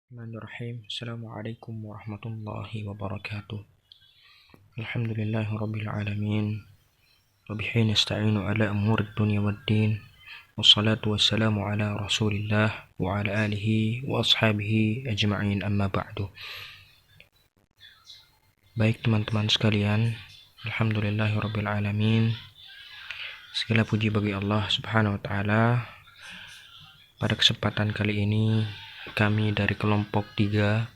Bismillahirrahmanirrahim. Assalamualaikum warahmatullahi wabarakatuh. Alhamdulillahirabbil alamin. Wa bihi nasta'inu ala umurid dunya waddin. Wassalatu wassalamu ala Rasulillah wa ala alihi wa ashabihi ajma'in, amma ba'du. Baik teman-teman sekalian, alhamdulillahirabbil alamin. Segala puji bagi Allah Subhanahu wa taala. Pada kesempatan kali ini kami dari kelompok 3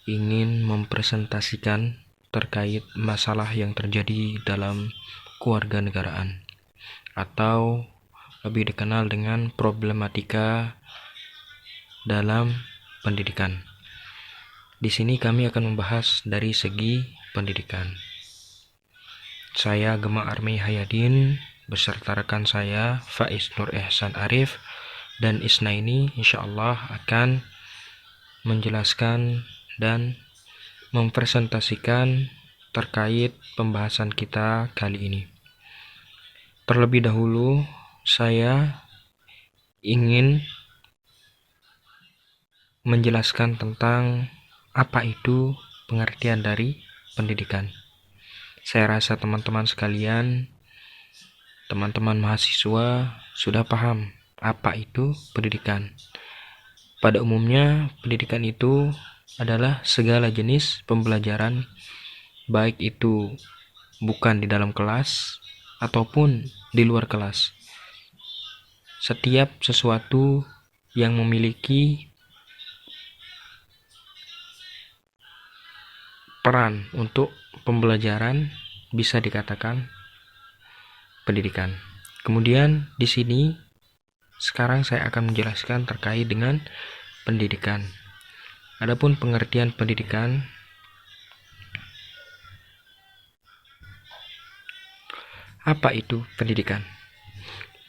ingin mempresentasikan terkait masalah yang terjadi dalam kewarganegaraan atau lebih dikenal dengan problematika dalam pendidikan. Di sini kami akan membahas dari segi pendidikan. Saya Gema Armi Hayadin beserta rekan saya Faiz Nur Ihsan Arif dan Isnaini insyaallah akan menjelaskan dan mempresentasikan terkait pembahasan kita kali ini. Terlebih dahulu, saya ingin menjelaskan tentang apa itu pengertian dari pendidikan. Saya rasa teman-teman sekalian, teman-teman mahasiswa sudah paham apa itu pendidikan. Pada umumnya, pendidikan itu adalah segala jenis pembelajaran, baik itu bukan di dalam kelas ataupun di luar kelas. Setiap sesuatu yang memiliki peran untuk pembelajaran bisa dikatakan pendidikan. Kemudian di sini sekarang saya akan menjelaskan terkait dengan pendidikan. Adapun pengertian pendidikan, apa itu pendidikan?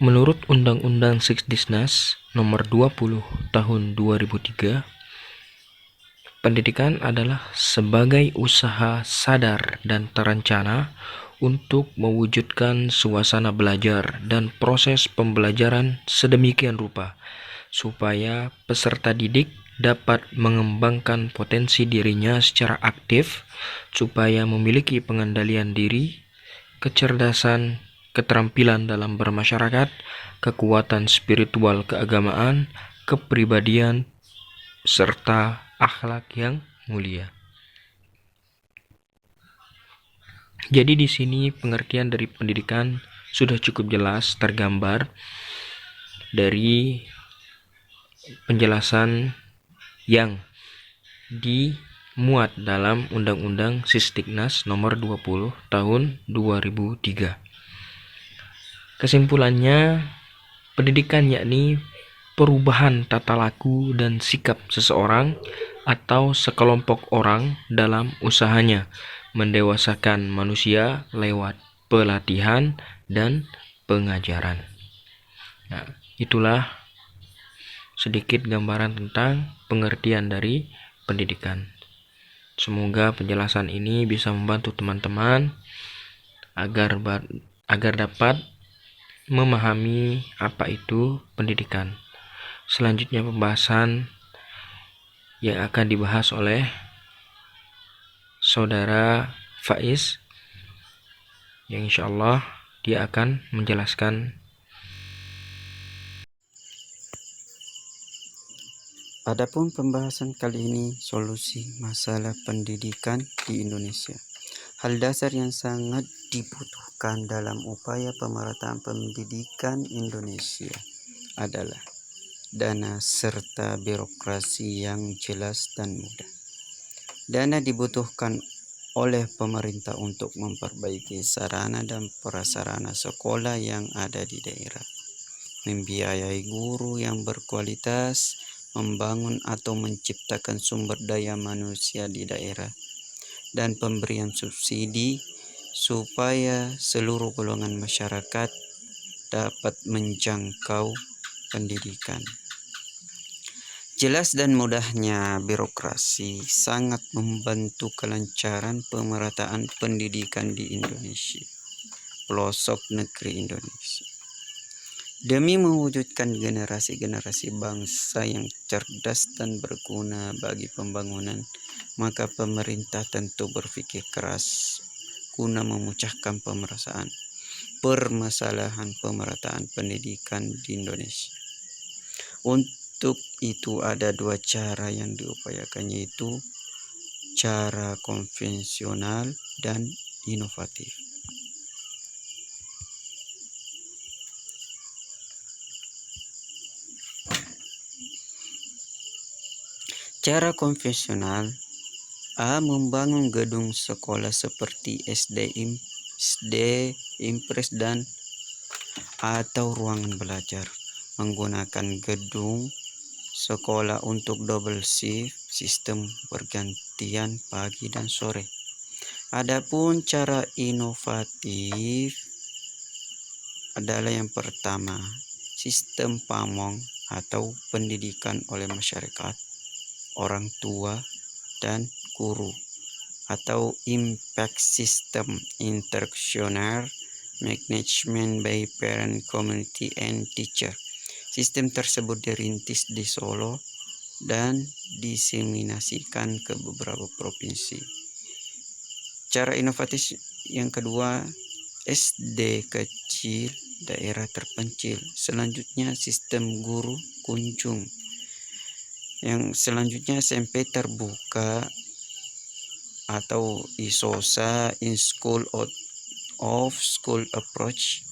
Menurut Undang-Undang Sisdiknas Nomor 20 Tahun 2003, pendidikan adalah sebagai usaha sadar dan terencana untuk mewujudkan suasana belajar dan proses pembelajaran sedemikian rupa supaya peserta didik dapat mengembangkan potensi dirinya secara aktif, supaya memiliki pengendalian diri, kecerdasan, keterampilan dalam bermasyarakat, kekuatan spiritual keagamaan, kepribadian, serta akhlak yang mulia. Jadi di sini pengertian dari pendidikan sudah cukup jelas tergambar dari penjelasan yang dimuat dalam Undang-Undang Sisdiknas Nomor 20 Tahun 2003. Kesimpulannya, pendidikan yakni perubahan tata laku dan sikap seseorang atau sekelompok orang dalam usahanya mendewasakan manusia lewat pelatihan dan pengajaran. Nah, itulah sedikit gambaran tentang pengertian dari pendidikan. Semoga penjelasan ini bisa membantu teman-teman agar dapat memahami apa itu pendidikan. Selanjutnya pembahasan yang akan dibahas oleh saudara Faiz, yang insyaallah dia akan menjelaskan. Adapun pembahasan kali ini solusi masalah pendidikan di Indonesia. Hal dasar yang sangat dibutuhkan dalam upaya pemerataan pendidikan Indonesia adalah dana serta birokrasi yang jelas dan mudah. Dana dibutuhkan oleh pemerintah untuk memperbaiki sarana dan prasarana sekolah yang ada di daerah, membiayai guru yang berkualitas, membangun atau menciptakan sumber daya manusia di daerah, dan pemberian subsidi supaya seluruh golongan masyarakat dapat menjangkau pendidikan. Jelas dan mudahnya birokrasi sangat membantu kelancaran pemerataan pendidikan di Indonesia, pelosok negeri Indonesia. Demi mewujudkan generasi-generasi bangsa yang cerdas dan berguna bagi pembangunan, maka pemerintah tentu berpikir keras guna memecahkan permasalahan pemerataan pendidikan di Indonesia. Untuk itu ada dua cara yang diupayakan, yaitu cara konvensional dan inovatif. Cara konvensional membangun gedung sekolah seperti SD, impres dan atau ruangan belajar, menggunakan gedung sekolah untuk double shift, sistem bergantian pagi dan sore. Adapun cara inovatif adalah yang pertama, sistem pamong atau pendidikan oleh masyarakat, orang tua dan guru, atau impact system, instructional management by parent, community, and teacher. Sistem tersebut dirintis di Solo dan diseminasikan ke beberapa provinsi. Cara inovatif yang kedua, SD kecil daerah terpencil. Selanjutnya sistem guru kunjung. Yang selanjutnya SMP terbuka atau ISOSA, in school of school approach.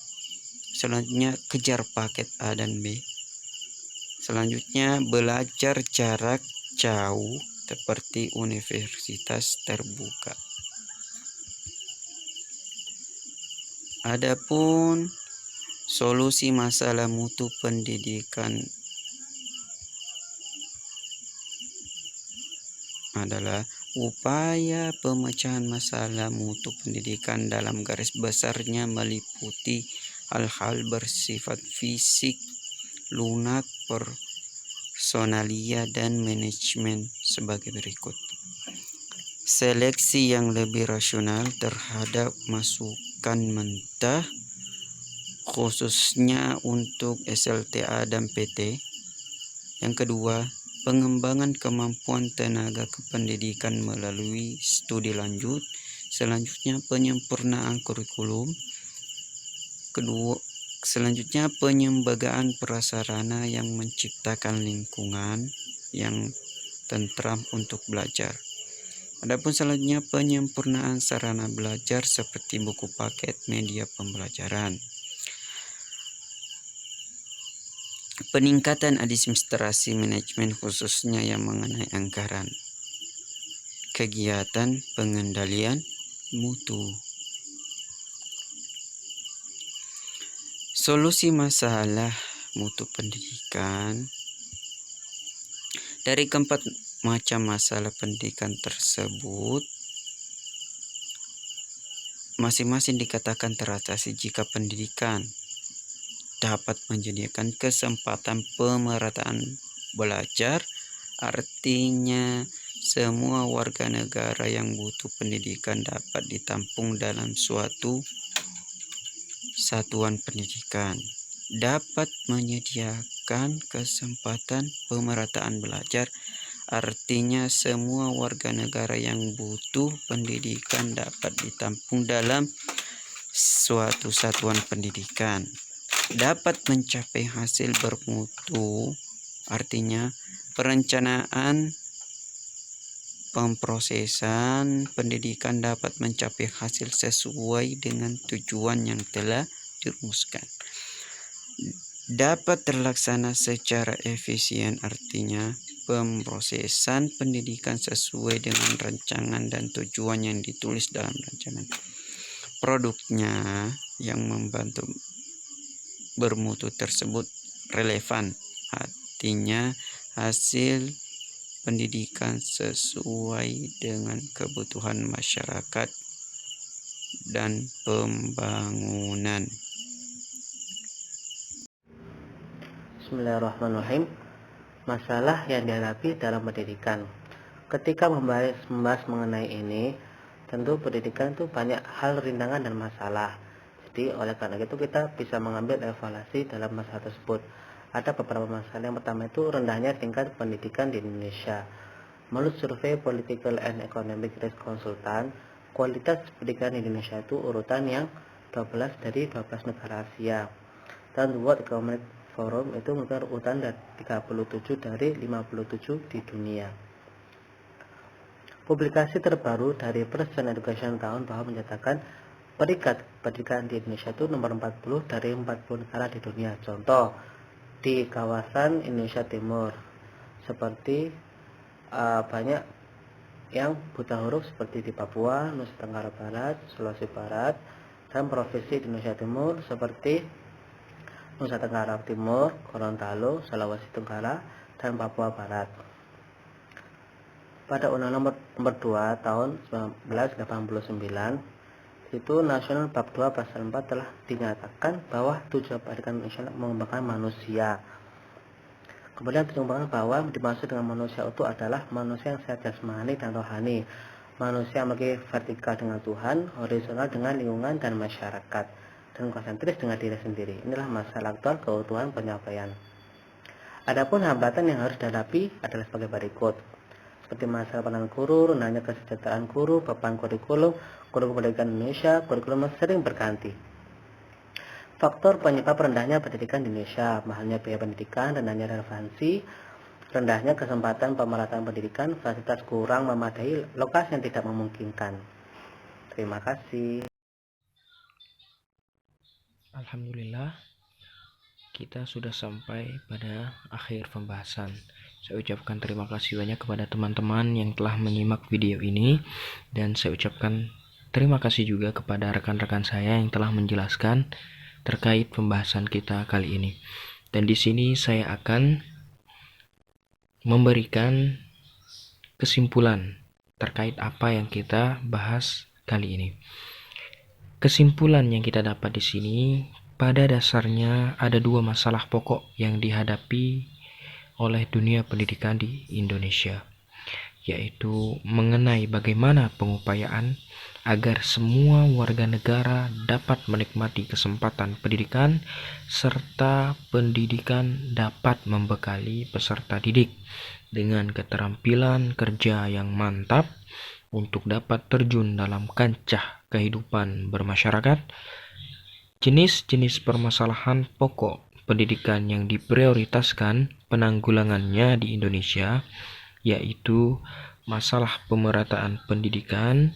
Selanjutnya kejar paket A dan B. Selanjutnya belajar jarak jauh seperti universitas terbuka. Adapun solusi masalah mutu pendidikan adalah upaya pemecahan masalah mutu pendidikan dalam garis besarnya meliputi hal-hal bersifat fisik, lunak, personalia, dan manajemen sebagai berikut. Seleksi yang lebih rasional terhadap masukan mentah, khususnya untuk SLTA dan PT. Yang kedua, pengembangan kemampuan tenaga kependidikan melalui studi lanjut. Selanjutnya, penyempurnaan kurikulum. Selanjutnya, penyembagaan prasarana yang menciptakan lingkungan yang tentram untuk belajar. Adapun selanjutnya, penyempurnaan sarana belajar seperti buku paket, media pembelajaran. Peningkatan administrasi manajemen khususnya yang mengenai anggaran. Kegiatan pengendalian mutu. Solusi masalah mutu pendidikan. Dari keempat macam masalah pendidikan tersebut, masing-masing dikatakan teratasi jika pendidikan dapat menyediakan kesempatan pemerataan belajar, artinya semua warga negara yang butuh pendidikan dapat ditampung dalam suatu satuan pendidikan. Dapat menyediakan kesempatan pemerataan belajar, artinya semua warga negara yang butuh pendidikan dapat ditampung dalam suatu satuan pendidikan. Dapat mencapai hasil bermutu, artinya perencanaan pemrosesan pendidikan dapat mencapai hasil sesuai dengan tujuan yang telah dirumuskan. Dapat terlaksana secara efisien, artinya pemrosesan pendidikan sesuai dengan rancangan dan tujuan yang ditulis dalam rancangan. Produknya yang membantu bermutu tersebut relevan, artinya hasil pendidikan sesuai dengan kebutuhan masyarakat dan pembangunan. Bismillahirrahmanirrahim. Masalah yang dihadapi dalam pendidikan. Ketika membahas mengenai ini, tentu pendidikan itu banyak hal rintangan dan masalah. terbukti. Oleh karena itu kita bisa mengambil evaluasi dalam masalah tersebut. Ada beberapa masalah. Yang pertama itu rendahnya tingkat pendidikan di Indonesia. Menurut survei Political and Economic Risk Consultant, kualitas pendidikan di Indonesia itu urutan yang 12 dari 12 negara Asia. Dan World Economic Forum itu merupakan urutan dari 37 dari 57 di dunia. Publikasi terbaru dari Present Education tahun bahwa menyatakan peringkat pendidikan di Indonesia itu nomor 40 dari 40 negara di dunia. Contoh, di kawasan Indonesia Timur, seperti banyak yang buta huruf seperti di Papua, Nusa Tenggara Barat, Sulawesi Barat, dan provinsi di Indonesia Timur seperti Nusa Tenggara Timur, Gorontalo, Sulawesi Tenggara, dan Papua Barat. Pada Undang-Undang nomor 2 tahun 1989 itu Nasional Bab 2 Pasal 4 telah dinyatakan bahwa tujuan pendidikan nasional mengembangkan manusia. Kemudian dikembangkan bahwa dimaksud dengan manusia itu adalah manusia yang sehat jasmani dan rohani, manusia yang memiliki vertikal dengan Tuhan, horizontal dengan lingkungan dan masyarakat, dan konsentris dengan diri sendiri. Inilah masalah aktual keutuhan penyampaian. Adapun hambatan yang harus dihadapi adalah sebagai berikut, seperti masalah penanganan guru, rendahnya kesejahteraan guru, beban kurikulum pendidikan Indonesia, kurikulum sering berganti. Faktor penyebab rendahnya pendidikan di Indonesia, mahalnya biaya pendidikan, rendahnya relevansi, rendahnya kesempatan pemerataan pendidikan, fasilitas kurang memadai, lokasi yang tidak memungkinkan. Terima kasih. Alhamdulillah, kita sudah sampai pada akhir pembahasan. Saya ucapkan terima kasih banyak kepada teman-teman yang telah menyimak video ini, dan saya ucapkan terima kasih juga kepada rekan-rekan saya yang telah menjelaskan terkait pembahasan kita kali ini. Dan di sini saya akan memberikan kesimpulan terkait apa yang kita bahas kali ini. Kesimpulan yang kita dapat di sini, pada dasarnya ada dua masalah pokok yang dihadapi oleh dunia pendidikan di Indonesia, yaitu mengenai bagaimana pengupayaan agar semua warga negara dapat menikmati kesempatan pendidikan serta pendidikan dapat membekali peserta didik dengan keterampilan kerja yang mantap untuk dapat terjun dalam kancah kehidupan bermasyarakat. Jenis-jenis permasalahan pokok pendidikan yang diprioritaskan penanggulangannya di Indonesia yaitu masalah pemerataan pendidikan,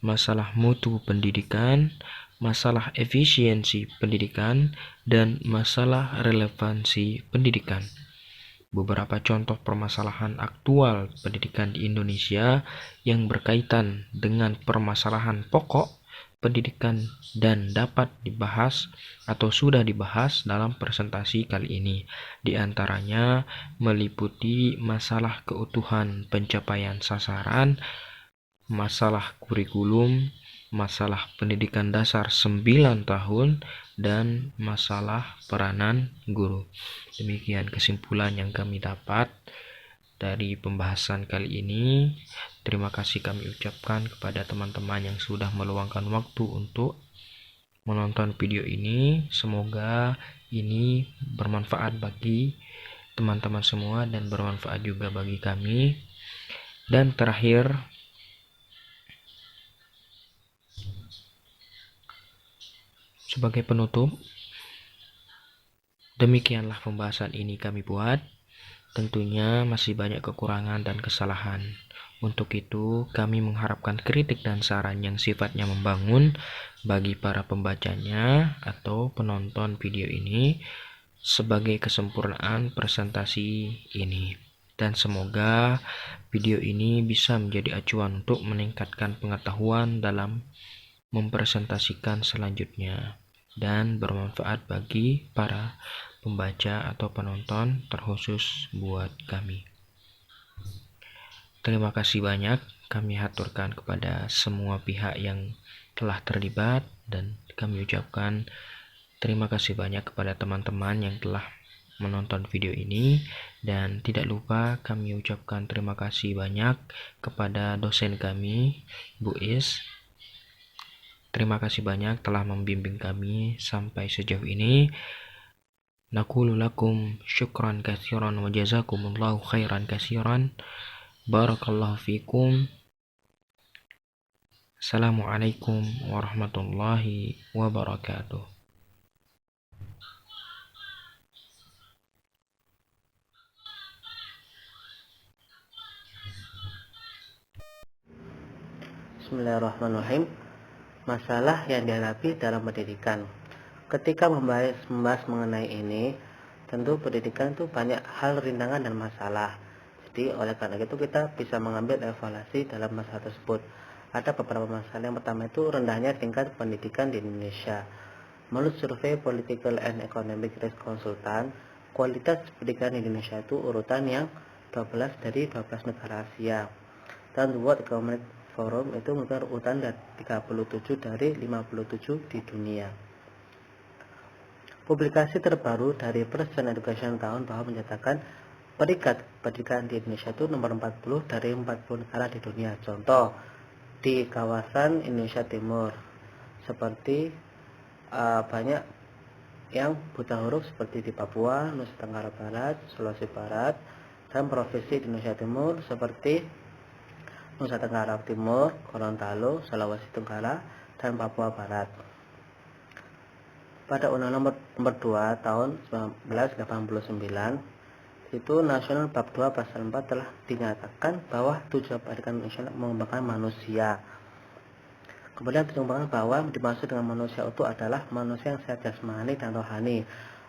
masalah mutu pendidikan, masalah efisiensi pendidikan, dan masalah relevansi pendidikan. Beberapa contoh permasalahan aktual pendidikan di Indonesia yang berkaitan dengan permasalahan pokok pendidikan dan dapat dibahas atau sudah dibahas dalam presentasi kali ini. Di antaranya meliputi masalah keutuhan pencapaian sasaran, masalah kurikulum, masalah pendidikan dasar 9 tahun, dan masalah peranan guru. Demikian kesimpulan yang kami dapat dari pembahasan kali ini. Terima kasih kami ucapkan kepada teman-teman yang sudah meluangkan waktu untuk menonton video ini. Semoga ini bermanfaat bagi teman-teman semua dan bermanfaat juga bagi kami. Dan terakhir, sebagai penutup, demikianlah pembahasan ini kami buat. Tentunya masih banyak kekurangan dan kesalahan. Untuk itu, kami mengharapkan kritik dan saran yang sifatnya membangun bagi para pembacanya atau penonton video ini sebagai kesempurnaan presentasi ini. Dan semoga video ini bisa menjadi acuan untuk meningkatkan pengetahuan dalam mempresentasikan selanjutnya dan bermanfaat bagi para pembaca atau penonton, terkhusus buat kami. Terima kasih banyak kami haturkan kepada semua pihak yang telah terlibat, dan kami ucapkan terima kasih banyak kepada teman-teman yang telah menonton video ini, dan tidak lupa kami ucapkan terima kasih banyak kepada dosen kami, Bu Is, Terima kasih banyak telah membimbing kami sampai sejauh ini. Naqulu lakum syukran katsiran wa jazakumullahu khairan katsiran. Barakallahu fikum. Assalamualaikum warahmatullahi wabarakatuh. Bismillahirrahmanirrahim. Masalah yang dihadapi dalam pendidikan. Ketika membahas mengenai ini, tentu pendidikan itu banyak hal rintangan dan masalah. Jadi oleh karena itu kita bisa mengambil evaluasi dalam masalah tersebut. Ada beberapa masalah. Yang pertama itu rendahnya tingkat pendidikan di Indonesia. Menurut survei Political and Economic Risk Consultant, kualitas pendidikan di Indonesia itu urutan yang 12 dari 12 negara Asia. Dan World Economic Forum itu merupakan urutan dari 37 dari 57 di dunia. Publikasi terbaru dari Present Education tahun bahwa menyatakan peringkat pendidikan di Indonesia itu nomor 40 dari 40 negara di dunia. Contoh, di kawasan Indonesia Timur, seperti banyak yang buta huruf seperti di Papua, Nusa Tenggara Barat, Sulawesi Barat, dan provinsi di Indonesia Timur seperti Nusa Tenggara Timur, Gorontalo, Sulawesi Tenggara, dan Papua Barat. Pada Undang-Undang nomor 2 tahun 1989, itu Nasional Bab 2 Pasal 4 telah dinyatakan bahwa tujuan pendidikan nasional mengembangkan manusia. Kemudian dikembangkan bahwa dimaksud dengan manusia itu adalah manusia yang sehat jasmani dan rohani,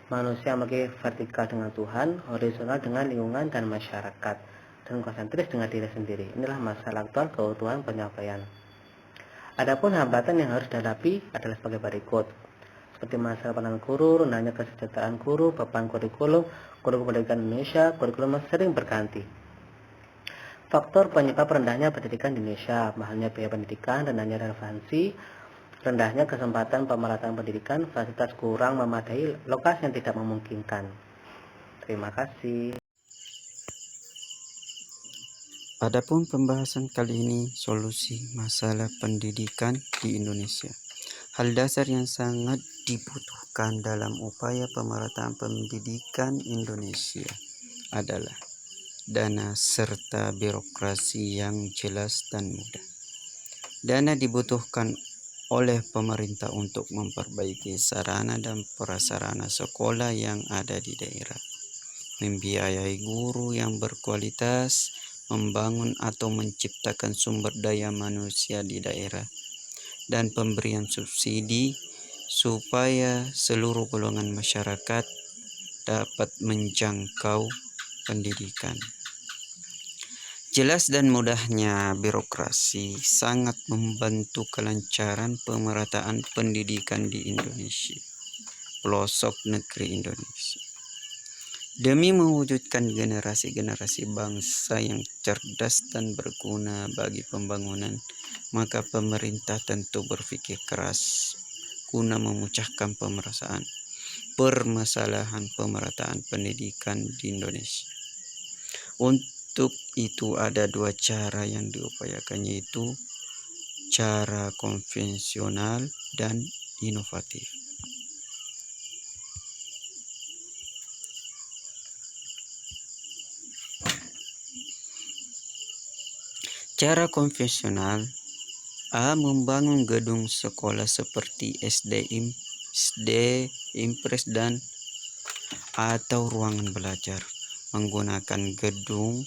manusia yang memiliki vertikal dengan Tuhan, horizontal dengan lingkungan dan masyarakat, dan konsentris dengan diri sendiri. Inilah masalah aktual keutuhan penyampaian. Adapun hambatan yang harus dihadapi adalah sebagai berikut. Seperti masalah peran guru, rendahnya kesejahteraan guru, beban kurikulum pendidikan Indonesia, kurikulum sering berganti. Faktor penyebab rendahnya pendidikan di Indonesia, mahalnya biaya pendidikan, rendahnya relevansi, rendahnya kesempatan pemerataan pendidikan, fasilitas kurang memadai, lokasi yang tidak memungkinkan. Terima kasih. Adapun pembahasan kali ini solusi masalah pendidikan di Indonesia. Hal dasar yang sangat dibutuhkan dalam upaya pemerataan pendidikan Indonesia adalah dana serta birokrasi yang jelas dan mudah. Dana dibutuhkan oleh pemerintah untuk memperbaiki sarana dan prasarana sekolah yang ada di daerah, membiayai guru yang berkualitas, membangun atau menciptakan sumber daya manusia di daerah, dan pemberian subsidi supaya seluruh golongan masyarakat dapat menjangkau pendidikan. Jelas dan mudahnya birokrasi sangat membantu kelancaran pemerataan pendidikan di Indonesia, pelosok negeri Indonesia. Demi mewujudkan generasi-generasi bangsa yang cerdas dan berguna bagi pembangunan, maka pemerintah tentu berpikir keras guna memecahkan permasalahan pemerataan pendidikan di Indonesia. Untuk itu ada dua cara yang diupayakan, yaitu cara konvensional dan inovatif. Cara konvensional membangun gedung sekolah seperti SD, impres dan atau ruangan belajar, menggunakan gedung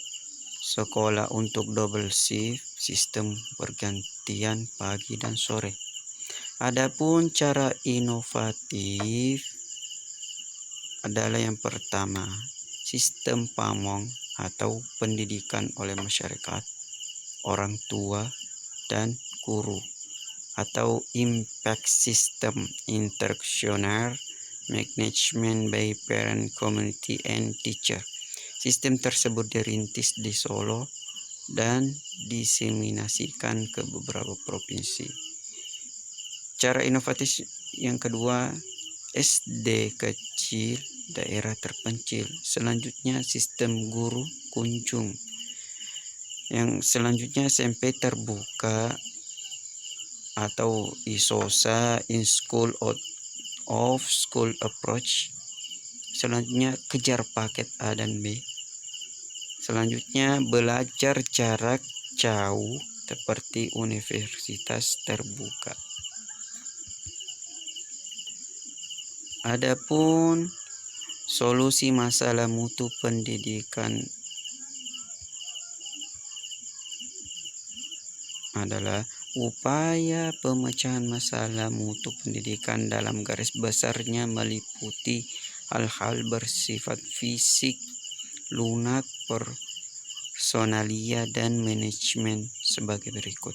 sekolah untuk double shift, sistem bergantian pagi dan sore. Adapun cara inovatif adalah yang pertama, sistem pamong atau pendidikan oleh masyarakat, orang tua dan guru, atau impact system, instructional management by parent, community, and teacher. Sistem tersebut dirintis di Solo dan diseminasikan ke beberapa provinsi. Cara inovatif yang kedua, SD kecil, daerah terpencil. Selanjutnya sistem guru kunjung. Yang selanjutnya SMP terbuka atau ISOSA, in school of school approach. Selanjutnya kejar paket A dan B. Selanjutnya belajar jarak jauh seperti universitas terbuka. Adapun solusi masalah mutu pendidikan adalah upaya pemecahan masalah mutu pendidikan dalam garis besarnya meliputi hal-hal bersifat fisik, lunak, personalia, dan manajemen sebagai berikut.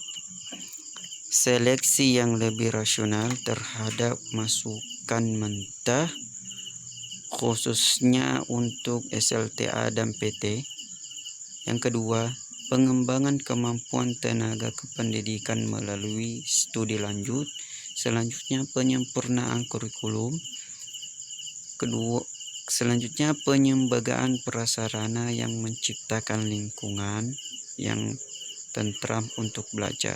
Seleksi yang lebih rasional terhadap masukan mentah, khususnya untuk SLTA dan PT. Yang kedua, pengembangan kemampuan tenaga kependidikan melalui studi lanjut. Selanjutnya, penyempurnaan kurikulum. Selanjutnya, penyembagaan prasarana yang menciptakan lingkungan yang tentram untuk belajar.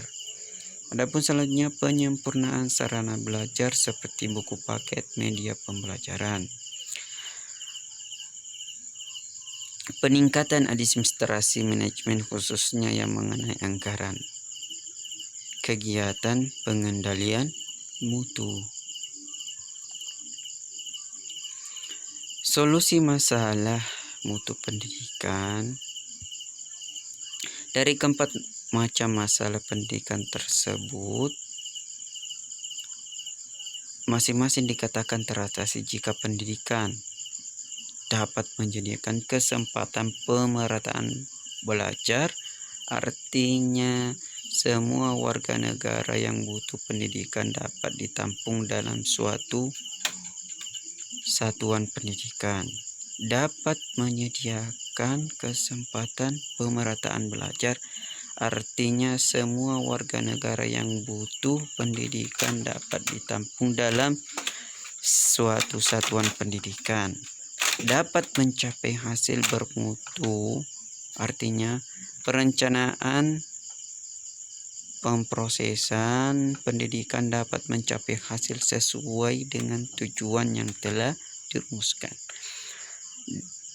Adapun selanjutnya, penyempurnaan sarana belajar seperti buku paket, media pembelajaran. Peningkatan administrasi manajemen khususnya yang mengenai anggaran. Kegiatan pengendalian mutu. Solusi masalah mutu pendidikan. Dari keempat macam masalah pendidikan tersebut, masing-masing dikatakan teratasi jika pendidikan dapat menyediakan kesempatan pemerataan belajar, artinya semua warga negara yang butuh pendidikan dapat ditampung dalam suatu satuan pendidikan. Dapat menyediakan kesempatan pemerataan belajar, artinya semua warga negara yang butuh pendidikan dapat ditampung dalam suatu satuan pendidikan. Dapat mencapai hasil bermutu, artinya perencanaan pemrosesan pendidikan dapat mencapai hasil sesuai dengan tujuan yang telah dirumuskan.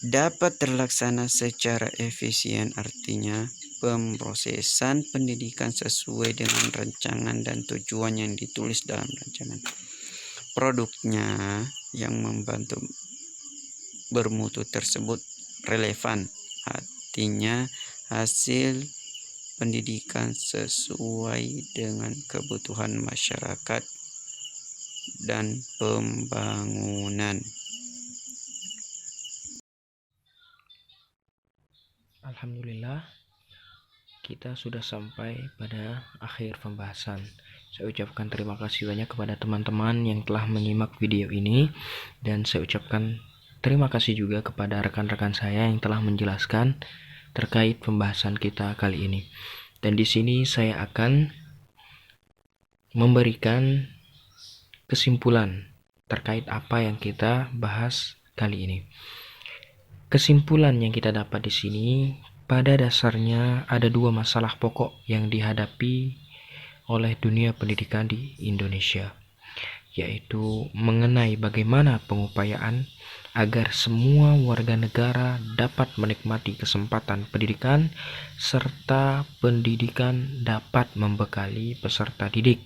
Dapat terlaksana secara efisien, artinya pemrosesan pendidikan sesuai dengan rancangan dan tujuan yang ditulis dalam rancangan. Produknya yang membantu bermutu tersebut relevan, artinya hasil pendidikan sesuai dengan kebutuhan masyarakat dan pembangunan. Alhamdulillah, kita sudah sampai pada akhir pembahasan. Saya ucapkan terima kasih banyak kepada teman-teman yang telah menyimak video ini, dan saya ucapkan terima kasih juga kepada rekan-rekan saya yang telah menjelaskan terkait pembahasan kita kali ini. Dan di sini saya akan memberikan kesimpulan terkait apa yang kita bahas kali ini. Kesimpulan yang kita dapat di sini, pada dasarnya ada dua masalah pokok yang dihadapi oleh dunia pendidikan di Indonesia, yaitu mengenai bagaimana pengupayaan agar semua warga negara dapat menikmati kesempatan pendidikan, serta pendidikan dapat membekali peserta didik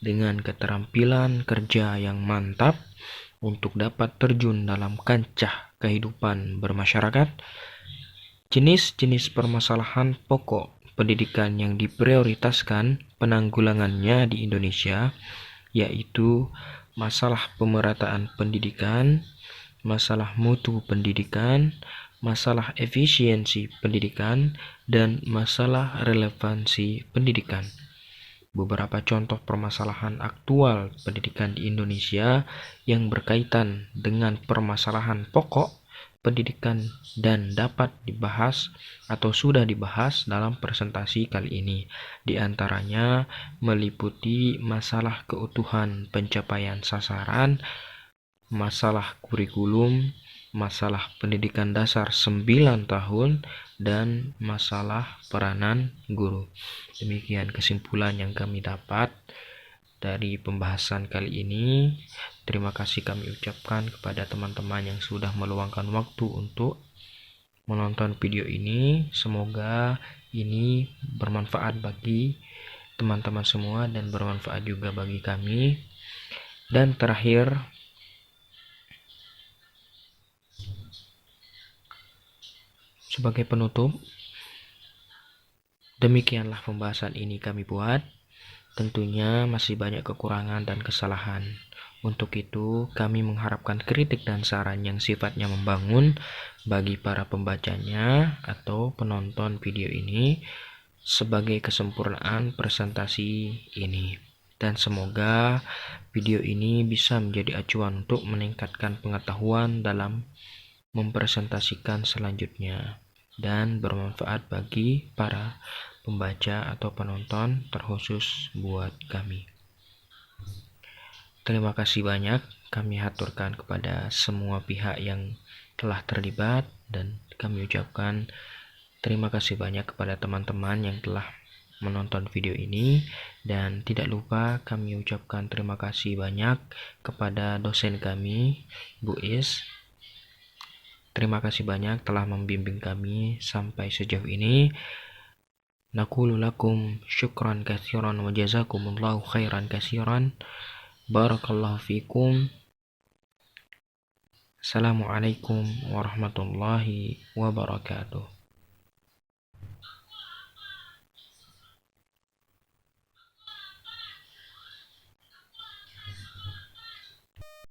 dengan keterampilan kerja yang mantap untuk dapat terjun dalam kancah kehidupan bermasyarakat. Jenis-jenis permasalahan pokok pendidikan yang diprioritaskan penanggulangannya di Indonesia, yaitu masalah pemerataan pendidikan, masalah mutu pendidikan, masalah efisiensi pendidikan, dan masalah relevansi pendidikan. Beberapa contoh permasalahan aktual pendidikan di Indonesia yang berkaitan dengan permasalahan pokok pendidikan dan dapat dibahas atau sudah dibahas dalam presentasi kali ini. Di antaranya meliputi masalah keutuhan pencapaian sasaran, masalah kurikulum, masalah pendidikan dasar 9 tahun, dan masalah peranan guru. Demikian kesimpulan yang kami dapat. dari pembahasan kali ini. Terima kasih kami ucapkan kepada teman-teman yang sudah meluangkan waktu untuk menonton video ini. Semoga ini bermanfaat bagi teman-teman semua dan bermanfaat juga bagi kami. Dan terakhir, sebagai penutup, demikianlah pembahasan ini kami buat. Tentunya masih banyak kekurangan dan kesalahan. Untuk itu, kami mengharapkan kritik dan saran yang sifatnya membangun bagi para pembacanya atau penonton video ini sebagai kesempurnaan presentasi ini. Dan semoga video ini bisa menjadi acuan untuk meningkatkan pengetahuan dalam mempresentasikan selanjutnya dan bermanfaat bagi para pembaca atau penonton, terkhusus buat kami. Terima kasih banyak kami haturkan kepada semua pihak yang telah terlibat, dan kami ucapkan terima kasih banyak kepada teman-teman yang telah menonton video ini. Dan tidak lupa kami ucapkan terima kasih banyak kepada dosen kami, Bu Is. Terima kasih banyak telah membimbing kami sampai sejauh ini. Naqulu lakum syukran katsiran wa jazakumullahu khairan katsiran. Barakallahu fikum. Assalamualaikum warahmatullahi wabarakatuh.